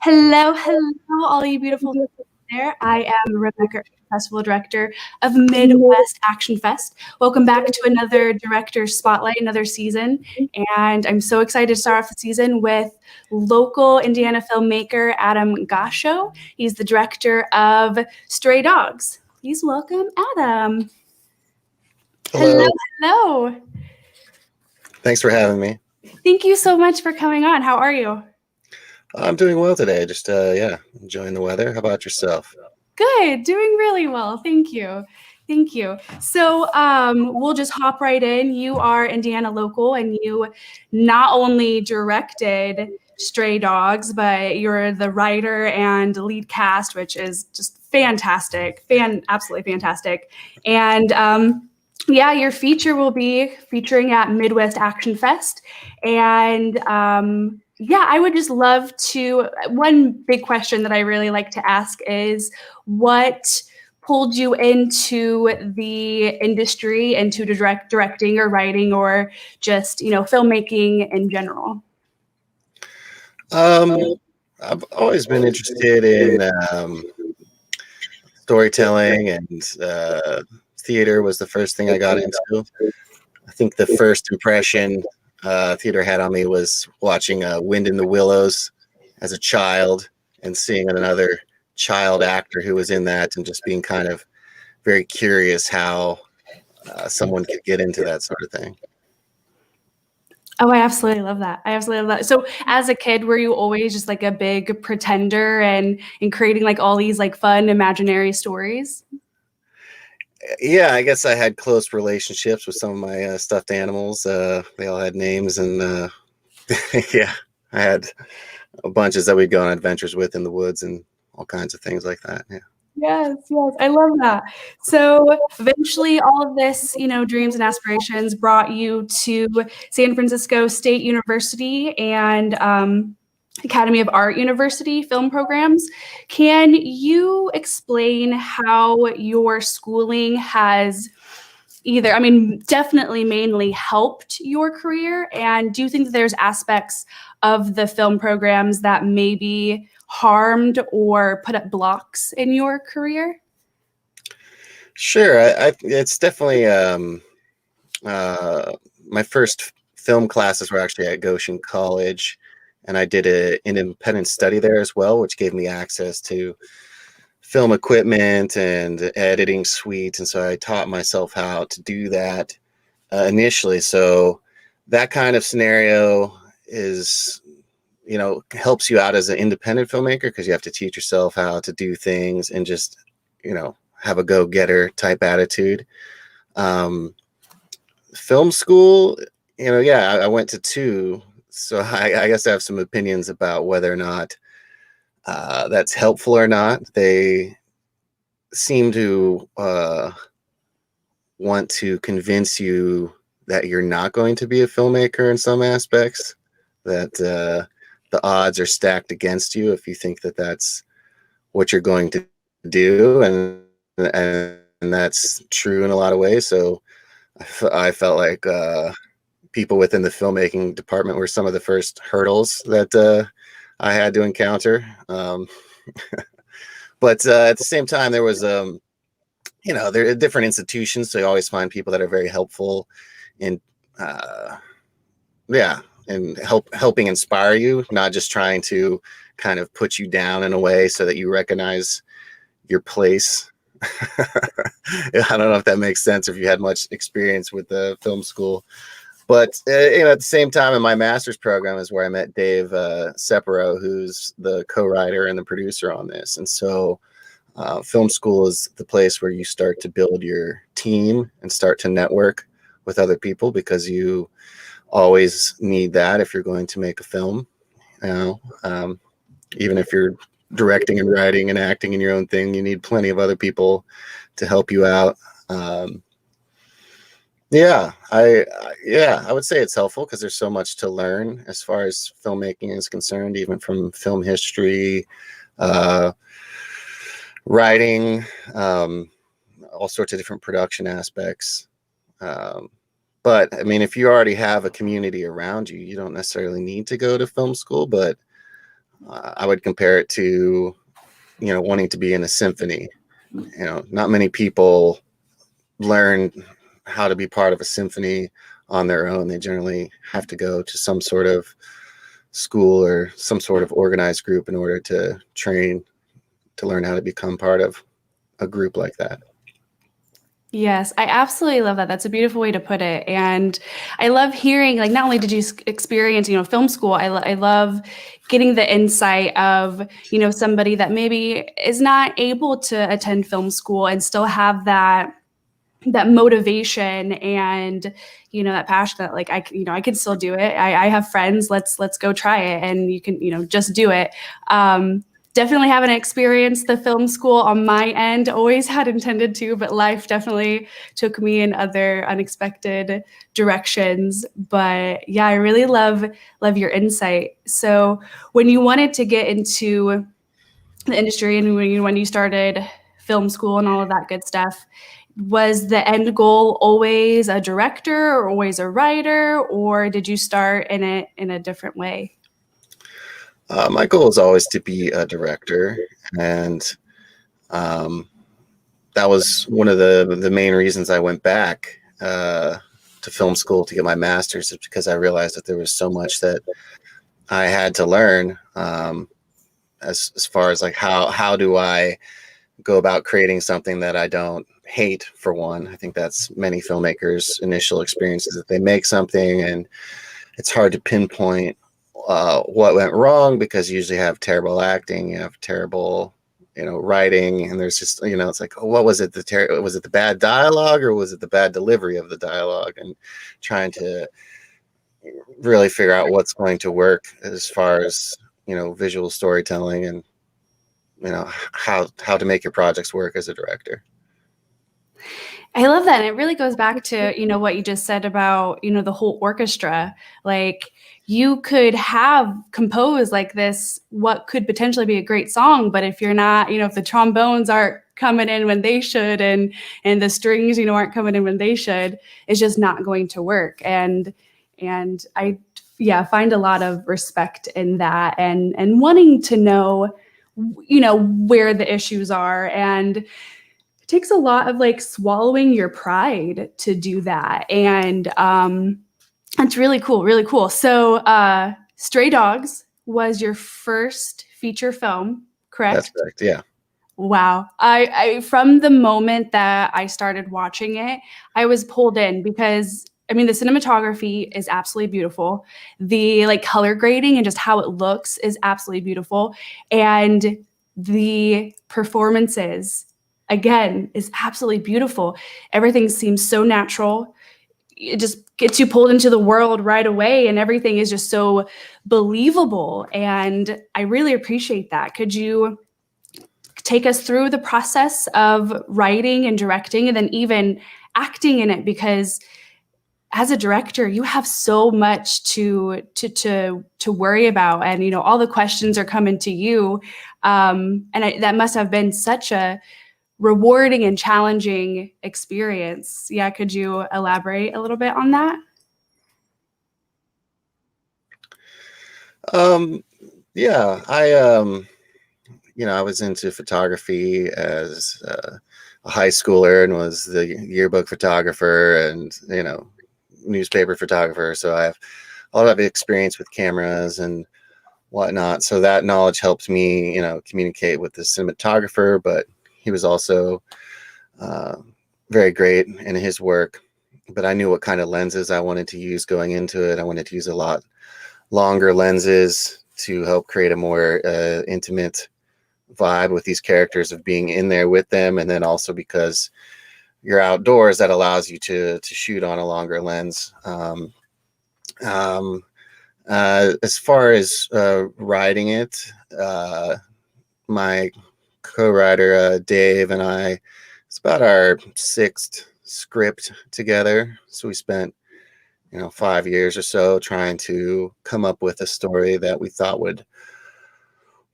Hello, hello, all you beautiful people there. I am Rebecca, Festival Director of Midwest Action Fest. Welcome back to another Director Spotlight, another season. And I'm so excited to start off the season with local Indiana filmmaker Adam Gasho. He's the director of Stray Dogs. Please welcome Adam. Hello. Hello. Thanks for having me. Thank you so much for coming on. How are you? I'm doing well today. Just enjoying the weather. How about yourself? Good, doing really well. Thank you. Thank you. So we'll just hop right in. You are Indiana local, and you not only directed Stray Dogs, but you're the writer and lead cast, which is just fantastic, absolutely fantastic. And yeah, your feature will be featuring at Midwest Action Fest. And yeah, I would just love to, one big question that I really like to ask is what pulled you into the industry, into directing or writing or just, filmmaking in general? I've always been interested in storytelling, and theater was the first thing I got into. I think the first impression theater had on me was watching Wind in the Willows as a child and seeing another child actor who was in that and just being kind of very curious how someone could get into that sort of thing. Oh, I absolutely love that. I absolutely love that. So as a kid, were you always just like a big pretender and creating like all these like fun imaginary stories? Yeah, I guess I had close relationships with some of my stuffed animals. They all had names, and yeah, I had bunches that we'd go on adventures with in the woods and all kinds of things like that. Yeah. Yes, I love that. So eventually all of this, dreams and aspirations brought you to San Francisco State University and Academy of Art University film programs. Can you explain how your schooling has definitely mainly helped your career? And do you think that there's aspects of the film programs that maybe harmed or put up blocks in your career? Sure. It's definitely my first film classes were actually at Goshen College, and I did an independent study there as well, which gave me access to film equipment and editing suite. And so I taught myself how to do that initially. So that kind of scenario is, helps you out as an independent filmmaker because you have to teach yourself how to do things and just, have a go-getter type attitude. Film school, yeah, I went to two. So I guess I have some opinions about whether or not that's helpful or not. They seem to want to convince you that you're not going to be a filmmaker in some aspects, that the odds are stacked against you if you think that that's what you're going to do, and that's true in a lot of ways. So I felt like people within the filmmaking department were some of the first hurdles that I had to encounter. But at the same time, there was, there are different institutions, so you always find people that are very helpful in, and helping inspire you, not just trying to kind of put you down in a way so that you recognize your place. I don't know if that makes sense, if you had much experience with the film school. But at the same time, in my master's program is where I met Dave Sepero, who's the co-writer and the producer on this. And so film school is the place where you start to build your team and start to network with other people, because you always need that if you're going to make a film. Even if you're directing and writing and acting in your own thing, you need plenty of other people to help you out. I would say it's helpful because there's so much to learn as far as filmmaking is concerned, even from film history, writing, all sorts of different production aspects. But if you already have a community around you, you don't necessarily need to go to film school. But I would compare it to, wanting to be in a symphony. Not many people learn how to be part of a symphony on their own. They generally have to go to some sort of school or some sort of organized group in order to train to learn how to become part of a group like that. Yes, I absolutely love that. That's a beautiful way to put it. And I love hearing, like, not only did you experience, film school, I love getting the insight of, somebody that maybe is not able to attend film school and still have that motivation and, that passion that, like, I can still do it. I have friends, let's go try it. And you can, just do it. Definitely haven't experienced the film school on my end, always had intended to, but life definitely took me in other unexpected directions. But yeah, I really love your insight. So when you wanted to get into the industry and when you started film school and all of that good stuff, was the end goal always a director or always a writer, or did you start in it in a different way? My goal is always to be a director, and that was one of the main reasons I went back to film school to get my master's, is because I realized that there was so much that I had to learn, as far as, like, how do I go about creating something that I don't hate, for one. I think that's many filmmakers' initial experiences, that they make something and it's hard to pinpoint what went wrong, because you usually have terrible acting, you have terrible, writing, and there's just, it's like, oh, what was it? Was it the bad dialogue, or was it the bad delivery of the dialogue? And trying to really figure out what's going to work as far as, visual storytelling, and how to make your projects work as a director. I love that. And it really goes back to, what you just said about, the whole orchestra. Like, you could have composed like this, what could potentially be a great song, but if you're not, if the trombones aren't coming in when they should, and the strings, aren't coming in when they should, it's just not going to work. And I, yeah, find a lot of respect in that, and wanting to know, where the issues are. And it takes a lot of, like, swallowing your pride to do that. And it's really cool, really cool. So Stray Dogs was your first feature film, correct? That's correct. Yeah. Wow. I from the moment that I started watching it, I was pulled in, because the cinematography is absolutely beautiful. The, like, color grading and just how it looks is absolutely beautiful. And the performances, again, is absolutely beautiful. Everything seems so natural. It just gets you pulled into the world right away, and everything is just so believable. And I really appreciate that. Could you take us through the process of writing and directing, and then even acting in it? Because as a director, you have so much to worry about, and all the questions are coming to you, that must have been such a rewarding and challenging experience. Yeah, could you elaborate a little bit on that? Yeah, I was into photography as a high schooler, and was the yearbook photographer, and newspaper photographer. So I have a lot of experience with cameras and whatnot. So that knowledge helped me, communicate with the cinematographer. But he was also very great in his work. But I knew what kind of lenses I wanted to use going into it. I wanted to use a lot longer lenses to help create a more intimate vibe with these characters, of being in there with them. And then also, because you're outdoors, that allows you to shoot on a longer lens. As far as writing it, my co-writer Dave and I, it's about our sixth script together. So we spent 5 years or so trying to come up with a story that we thought would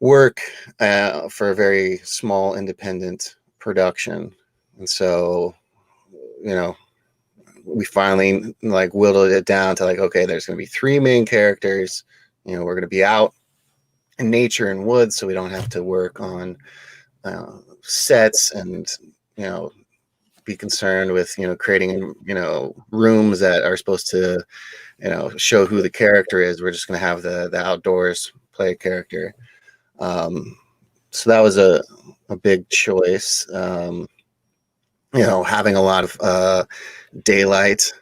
work for a very small independent production. And so, we finally, like, whittled it down to, like, okay, there's going to be three main characters. We're going to be out nature and woods, so we don't have to work on sets and be concerned with creating rooms that are supposed to show who the character is. We're just going to have the outdoors play a character. So that was a big choice. Having a lot of daylight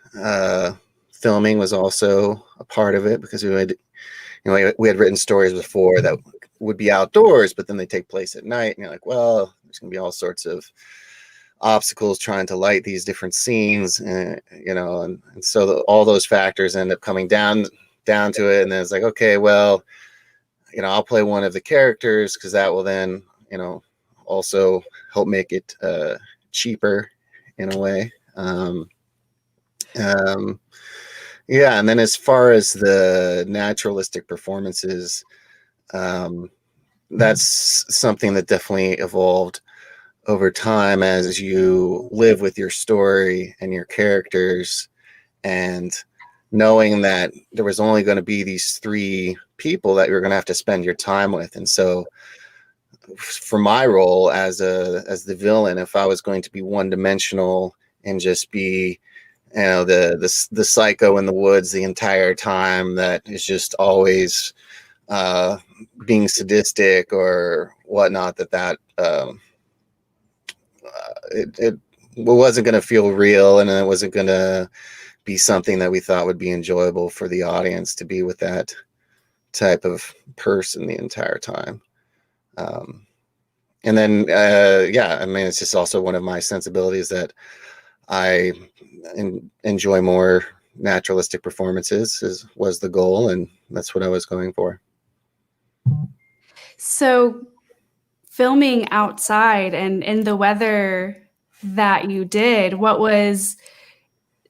filming was also a part of it, because we had written stories before that would be outdoors, but then they take place at night, and you're like, well, there's going to be all sorts of obstacles trying to light these different scenes, and so all those factors end up coming down to it. And then it's like, okay, well, I'll play one of the characters, because that will then also help make it cheaper in a way. Yeah, and then as far as the naturalistic performances, that's something that definitely evolved over time as you live with your story and your characters, and knowing that there was only going to be these 3 people that you're going to have to spend your time with. And so for my role as the villain, if I was going to be one-dimensional and just be the psycho in the woods the entire time, that is just always being sadistic or whatnot, it wasn't going to feel real, and it wasn't going to be something that we thought would be enjoyable for the audience, to be with that type of person the entire time. And then it's just also one of my sensibilities that I enjoy more naturalistic performances was the goal, and that's what I was going for. So filming outside and in the weather that you did, what was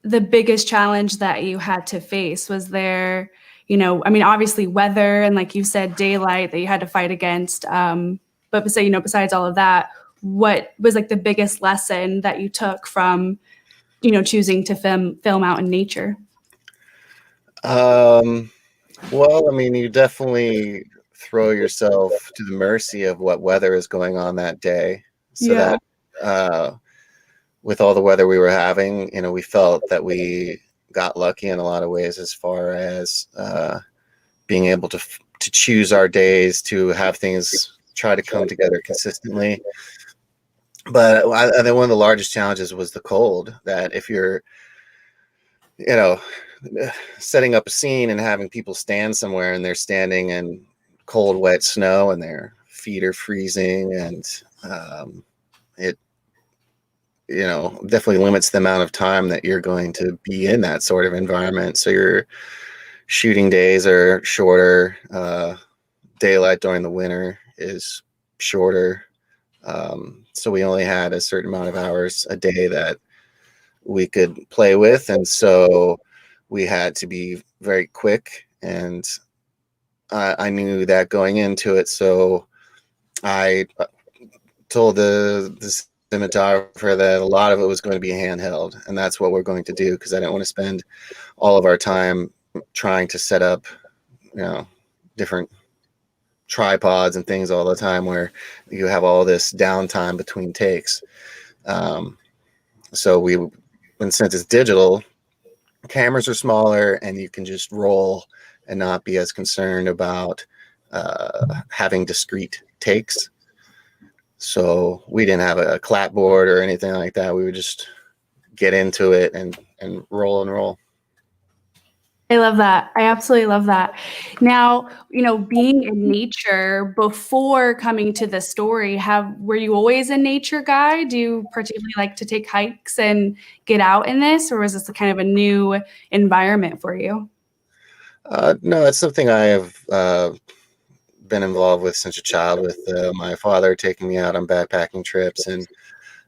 the biggest challenge that you had to face? Was there, obviously weather and, like you said, daylight that you had to fight against. But besides all of that, what was like the biggest lesson that you took from, choosing to film out in nature? Well, you definitely throw yourself to the mercy of what weather is going on that day. So that with all the weather we were having, we felt that we got lucky in a lot of ways, as far as being able to choose our days, to have things try to come together consistently. But I think one of the largest challenges was the cold. That if you're, setting up a scene and having people stand somewhere, and they're standing in cold, wet snow, and their feet are freezing, and it definitely limits the amount of time that you're going to be in that sort of environment. So your shooting days are shorter. Daylight during the winter is shorter. So we only had a certain amount of hours a day that we could play with. And so we had to be very quick. And I knew that going into it. So I told the cinematographer that a lot of it was going to be handheld. And that's what we're going to do, because I didn't want to spend all of our time trying to set up, different tripods and things all the time, where you have all this downtime between takes. So since it's digital, cameras are smaller, and you can just roll and not be as concerned about having discrete takes. So we didn't have a clapboard or anything like that. We would just get into it and roll and roll. I love that. I absolutely love that. Now, being in nature before coming to the story, were you always a nature guy? Do you particularly like to take hikes and get out in this, or was this a kind of a new environment for you? No, it's something I have been involved with since a child, with my father taking me out on backpacking trips, and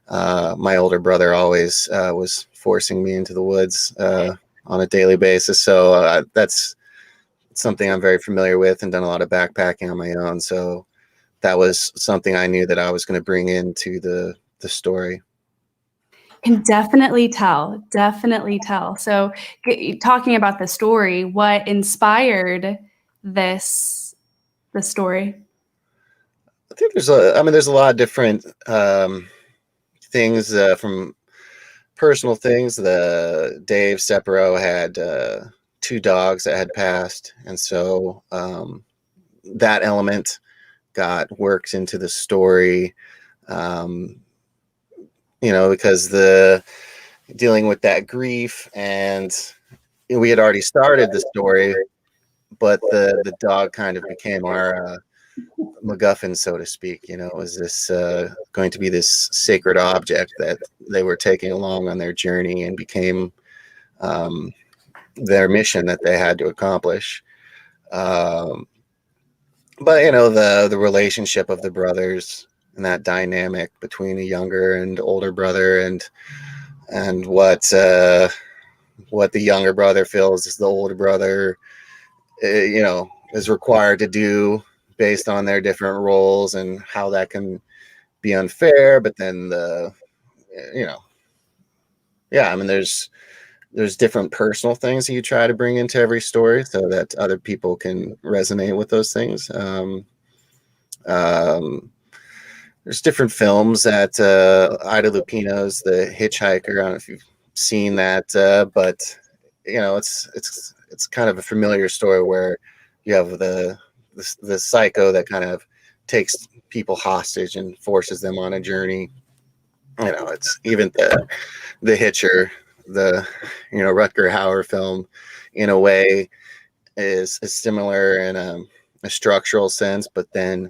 my older brother always was forcing me into the woods on a daily basis. So that's something I'm very familiar with, and done a lot of backpacking on my own. So that was something I knew that I was going to bring into the story. Can definitely tell. Definitely tell. So, talking about the story, what inspired this the story? I think there's a lot of different things from personal things. The Dave Sepero had two dogs that had passed, and so that element got worked into the story. Um, because the dealing with that grief, and we had already started the story, but the dog kind of became our MacGuffin, so to speak. Was this going to be this sacred object that they were taking along on their journey and became um, their mission that they had to accomplish. Um, but the relationship of the brothers and that dynamic between a younger and older brother, and what the younger brother feels is the older brother is required to do based on their different roles, and how that can be unfair. But then there's different personal things that you try to bring into every story so that other people can resonate with those things. There's different films that Ida Lupino's The Hitchhiker. I don't know if you've seen that, but it's kind of a familiar story where you have the psycho that kind of takes people hostage and forces them on a journey. It's even the Hitcher, the Rutger Hauer film, in a way is similar in a structural sense, but then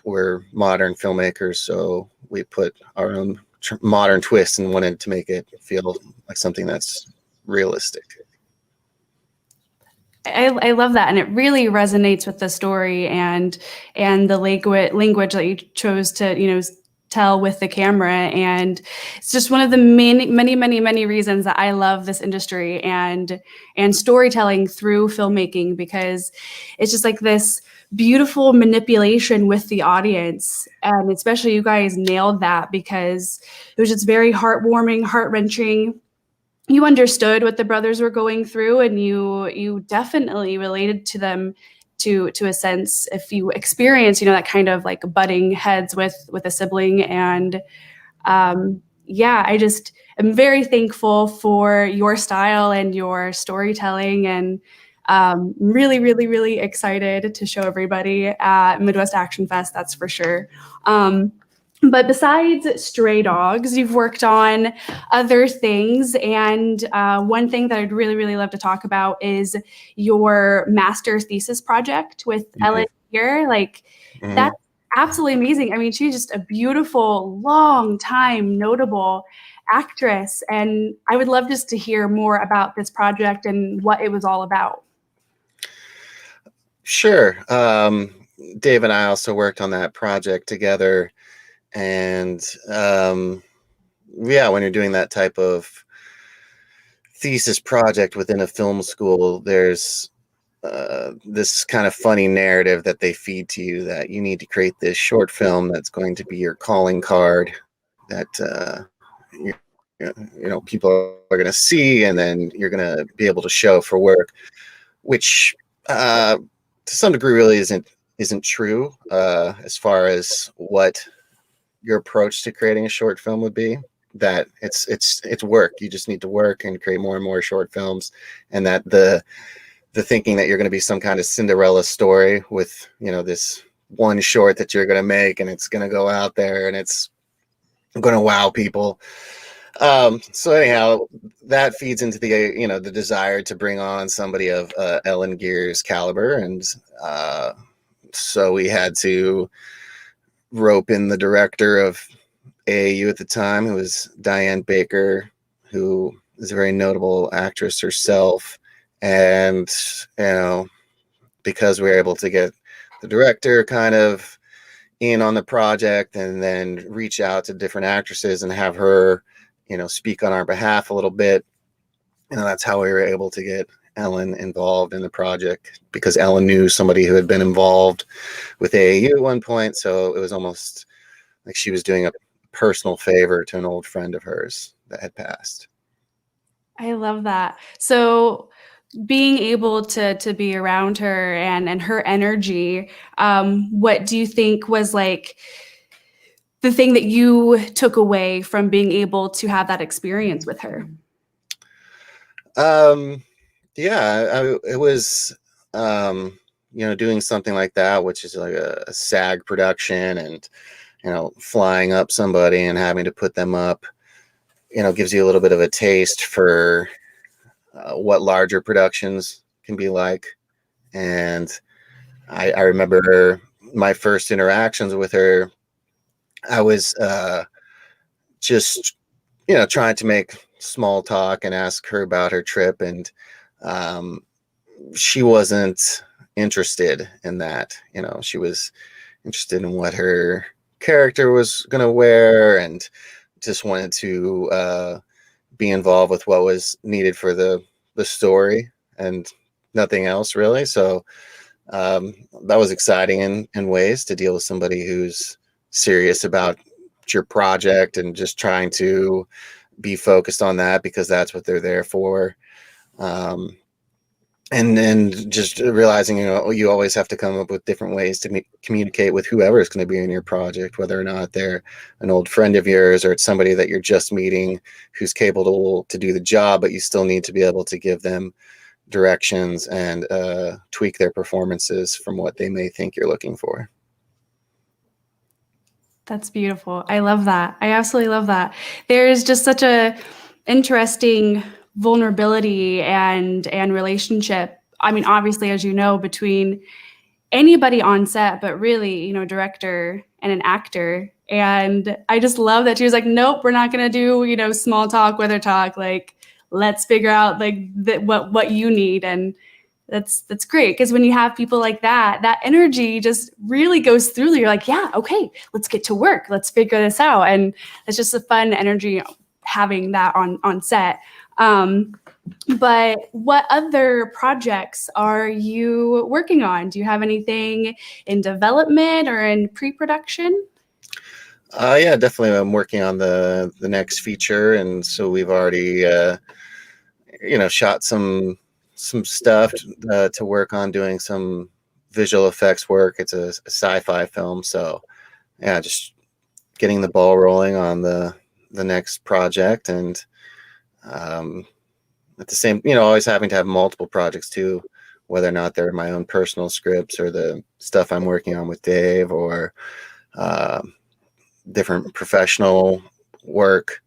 we're modern filmmakers, so we put our own modern twist and wanted to make it feel like something that's realistic. I love that, and it really resonates with the story and the language that you chose to tell with the camera. And it's just one of the many reasons that I love this industry and storytelling through filmmaking, because it's just like this beautiful manipulation with the audience. And especially you guys nailed that, because it was just very heartwarming, heart-wrenching. You understood what the brothers were going through, and you definitely related to them to a sense, if you experience that kind of like butting heads with a sibling. And yeah, I just am very thankful for your style and your storytelling, and really excited to show everybody at Midwest Action Fest, that's for sure. But besides Stray Dogs, you've worked on other things. And one thing that I'd really love to talk about is your master's thesis project with Ellen here. Like, that's absolutely amazing. I mean, she's just a beautiful, long time, notable actress. And I would love just to hear more about this project and what it was all about. Sure. Dave and I also worked on that project together. And when you're doing that type of thesis project within a film school, there's this kind of funny narrative that they feed to you, that you need to create this short film that's going to be your calling card, that people are going to see, and then you're going to be able to show for work, which to some degree really isn't true as far as what your approach to creating a short film would be. That it's work. You just need to work and create more and more short films, and that the thinking that you're going to be some kind of Cinderella story with this one short that you're going to make, and it's going to go out there and it's going to wow people. So anyhow, that feeds into the the desire to bring on somebody of Ellen Gear's caliber, and so we had to rope in the director of AAU at the time, who was Diane Baker, who is a very notable actress herself. And because we were able to get the director kind of in on the project, and then reach out to different actresses and have her speak on our behalf a little bit, that's how we were able to get Ellen involved in the project, because Ellen knew somebody who had been involved with AAU at one point. So it was almost like she was doing a personal favor to an old friend of hers that had passed. I love that. So being able to be around her and her energy, what do you think was like the thing that you took away from being able to have that experience with her? Um, yeah, it was, doing something like that, which is like a SAG production, and flying up somebody and having to put them up, gives you a little bit of a taste for what larger productions can be like. And I remember my first interactions with her. I was just, trying to make small talk and ask her about her trip, and um, she wasn't interested in that. She was interested in what her character was going to wear, and just wanted to be involved with what was needed for the story, and nothing else really. So that was exciting in ways, to deal with somebody who's serious about your project and just trying to be focused on that, because that's what they're there for. Um, and just realizing, you always have to come up with different ways to communicate with whoever is going to be in your project, whether or not they're an old friend of yours or it's somebody that you're just meeting who's capable to do the job, but you still need to be able to give them directions and tweak their performances from what they may think you're looking for. That's beautiful. I love that. I absolutely love that. There's just such a interesting vulnerability and relationship. I mean, obviously, as you know, between anybody on set, but really, director and an actor. And I just love that she was like, nope, we're not gonna do, small talk, weather talk. Like, let's figure out like what you need. And that's great, because when you have people like that, that energy just really goes through. You're like, yeah, okay, let's get to work, let's figure this out. And it's just a fun energy having that on set. But what other projects are you working on? Do you have anything in development or in pre-production? Yeah, definitely. I'm working on the next feature, and so we've already shot some stuff to work on, doing some visual effects work. It's a sci-fi film, so yeah, just getting the ball rolling on the next project. And um, at the same, always having to have multiple projects too, whether or not they're my own personal scripts or the stuff I'm working on with Dave, or uh, different professional work,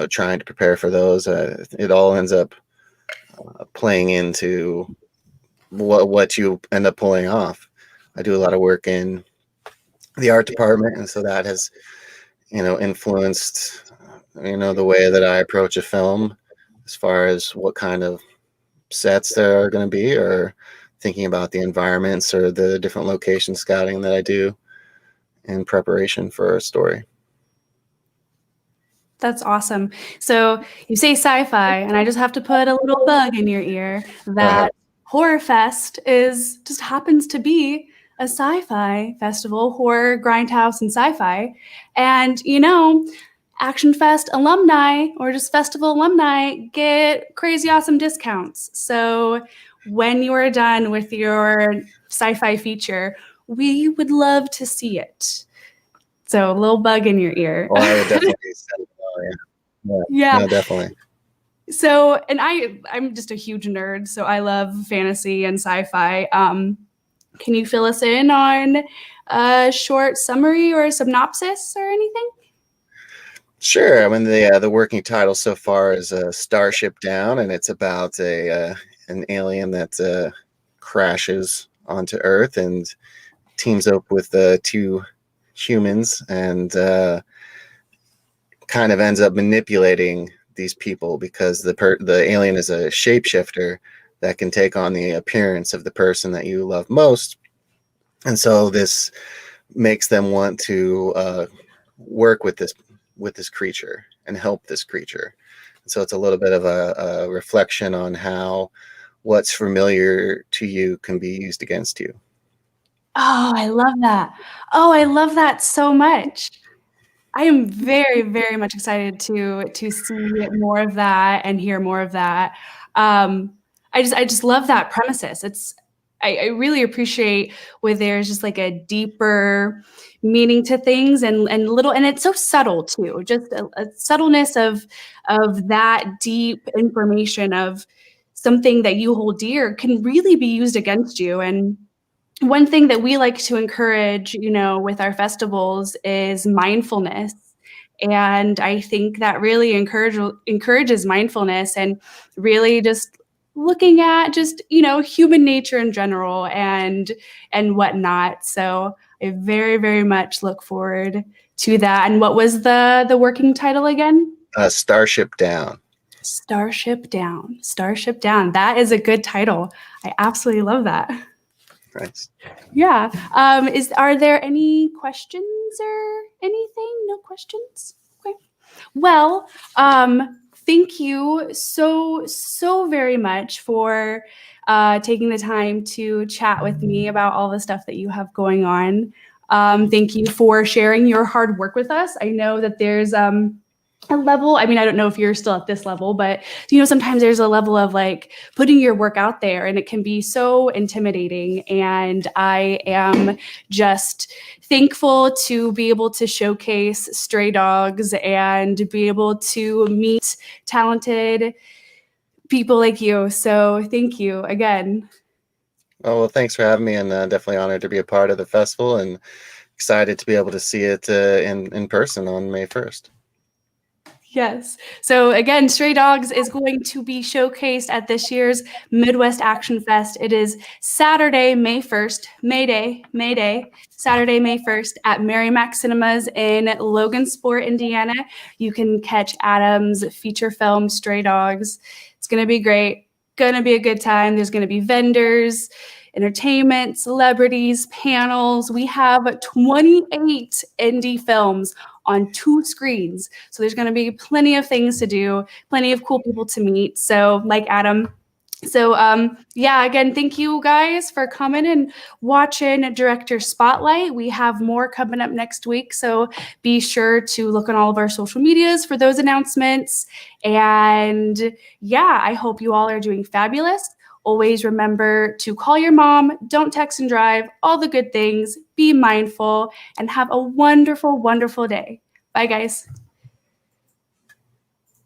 trying to prepare for those. It all ends up playing into what you end up pulling off. I do a lot of work in the art department, and so that has influenced the way that I approach a film, as far as what kind of sets there are going to be, or thinking about the environments or the different location scouting that I do in preparation for a story. That's awesome. So you say sci-fi, and I just have to put a little bug in your ear Go ahead. that Horror Fest just happens to be a sci-fi festival, horror, grindhouse, and sci-fi. And Action Fest alumni or just festival alumni get crazy awesome discounts. So when you are done with your sci-fi feature, we would love to see it. So a little bug in your ear. Well, I would definitely send it. Oh, yeah. Yeah. No, definitely. So, and I'm just a huge nerd, so I love fantasy and sci-fi. Can you fill us in on a short summary or a synopsis or anything? Sure. I mean, the working title so far is Starship Down, and it's about an alien that crashes onto Earth and teams up with two humans, and kind of ends up manipulating these people, because the alien is a shapeshifter that can take on the appearance of the person that you love most, and so this makes them want to work with this creature and help this creature. So it's a little bit of a reflection on how what's familiar to you can be used against you. Oh, I love that. Oh, I love that so much. I am very, very much excited to see more of that and hear more of that. Um, I just love that premises. I really appreciate where there's just like a deeper meaning to things and little, and it's so subtle too, just a subtleness of that deep information of something that you hold dear can really be used against you. And one thing that we like to encourage, with our festivals is mindfulness. And I think that really encourages mindfulness and really just looking at just, human nature in general and whatnot. So I very, very much look forward to that. And what was the working title again? Starship Down. Starship Down. Starship Down. That is a good title. I absolutely love that. Nice. Yeah. Are there any questions or anything? No questions? Okay. Well, thank you so very much for taking the time to chat with me about all the stuff that you have going on. Thank you for sharing your hard work with us. I know that there's a level, I mean, I don't know if you're still at this level, but sometimes there's a level of like putting your work out there and it can be so intimidating. And I am just thankful to be able to showcase Stray Dogs and be able to meet talented people like you. So thank you again. Oh, well, thanks for having me, and definitely honored to be a part of the festival and excited to be able to see it in person on May 1st. Yes. So again, Stray Dogs is going to be showcased at this year's Midwest Action Fest. It is Saturday, May 1st, May Day, Saturday, May 1st at Merrimack Cinemas in Logansport, Indiana. You can catch Adam's feature film, Stray Dogs. It's going to be great. Going to be a good time. There's going to be vendors, entertainment, celebrities, panels. We have 28 indie films on 2 screens. So there's going to be plenty of things to do, plenty of cool people to meet. So like Adam. So yeah, again, thank you guys for coming and watching Director Spotlight. We have more coming up next week. So be sure to look on all of our social medias for those announcements. And yeah, I hope you all are doing fabulous. Always remember to call your mom, don't text and drive, all the good things, be mindful, and have a wonderful, wonderful day. Bye, guys.